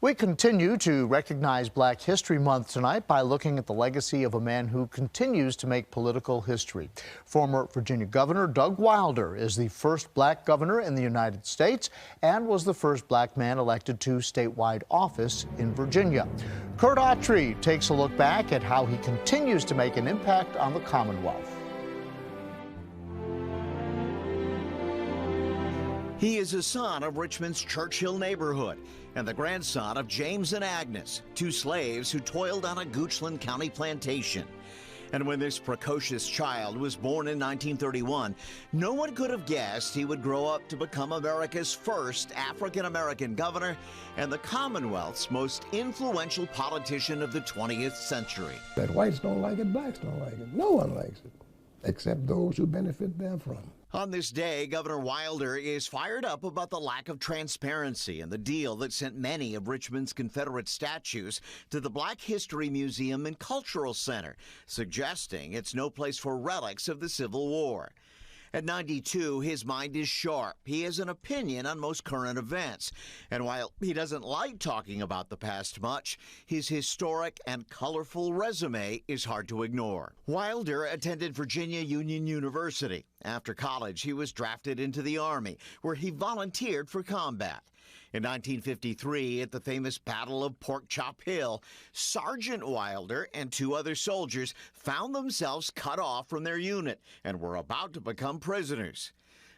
We continue to recognize Black History Month tonight by looking at the legacy of a man who continues to make political history. Former Virginia Governor Doug Wilder is the first black governor in the United States and was the first black man elected to statewide office in Virginia. Kurt Autry takes a look back at how he continues to make an impact on the Commonwealth. He is a son of Richmond's Churchill neighborhood and the grandson of James and Agnes, two slaves who toiled on a Goochland County plantation. And when this precocious child was born in 1931, no one could have guessed he would grow up to become America's first African-American governor and the Commonwealth's most influential politician of the 20th century. That whites don't like it, blacks don't like it. No one likes it, except those who benefit therefrom. On this day, Governor Wilder is fired up about the lack of transparency and the deal that sent many of Richmond's Confederate statues to the Black History Museum and Cultural Center, suggesting it's no place for relics of the Civil War. At 92, his mind is sharp. He has an opinion on most current events. And while he doesn't like talking about the past much, his historic and colorful resume is hard to ignore. Wilder attended Virginia Union University. After college, he was drafted into the Army, where he volunteered for combat. In 1953, at the famous Battle of Pork Chop Hill, Sergeant Wilder and two other soldiers found themselves cut off from their unit and were about to become prisoners.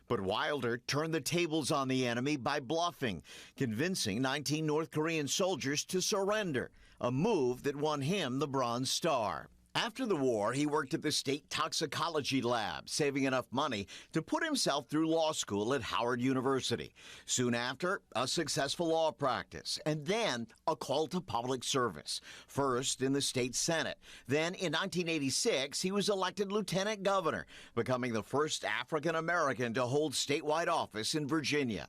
But Wilder turned the tables on the enemy by bluffing, convincing 19 North Korean soldiers to surrender, a move that won him the Bronze Star. After the war, he worked at the State Toxicology Lab, saving enough money to put himself through law school at Howard University. Soon after, a successful law practice, and then a call to public service. First in the state Senate. Then in 1986, he was elected lieutenant governor, becoming the first African-American to hold statewide office in Virginia.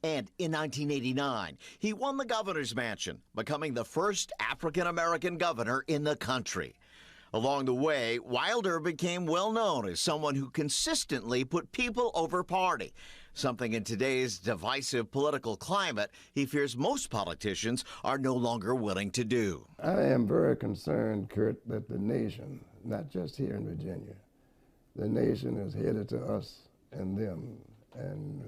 And in 1989, he won the governor's mansion, becoming the first African-American governor in the country. Along the way, Wilder became well known as someone who consistently put people over party, something in today's divisive political climate he fears most politicians are no longer willing to do. I am very concerned, Kurt, that the nation, not just here in Virginia, the nation is headed to us and them, and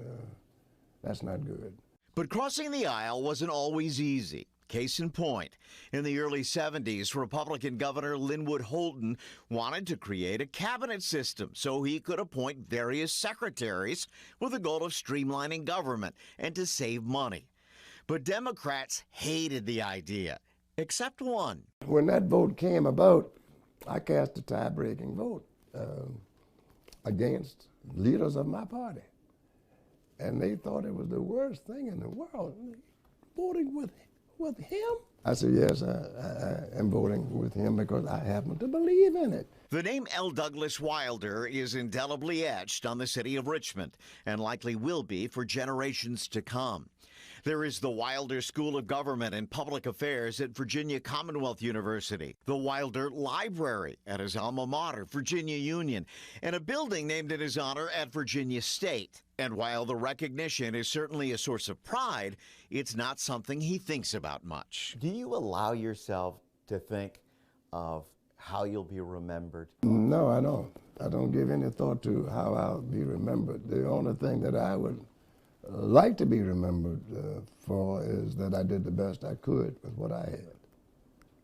that's not good. But crossing the aisle wasn't always easy. Case in point, in the early 70s, Republican Governor Linwood Holden wanted to create a cabinet system so he could appoint various secretaries with the goal of streamlining government and to save money. But Democrats hated the idea, except one. When that vote came about, I cast a tie-breaking vote against leaders of my party. And they thought it was the worst thing in the world, voting with him? I said, yes, I am voting with him because I happen to believe in it. The name L. Douglas Wilder is indelibly etched on the city of Richmond and likely will be for generations to come. There is the Wilder School of Government and Public Affairs at Virginia Commonwealth University, the Wilder Library at his alma mater, Virginia Union, and a building named in his honor at Virginia State. And while the recognition is certainly a source of pride, it's not something he thinks about much. Do you allow yourself to think of how you'll be remembered? No, I don't. I don't give any thought to how I'll be remembered. The only thing that I would like to be remembered for is that I did the best I could with what I had.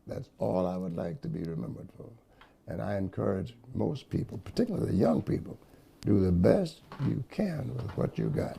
That's all I would like to be remembered for. And I encourage most people, particularly the young people, do the best you can with what you got.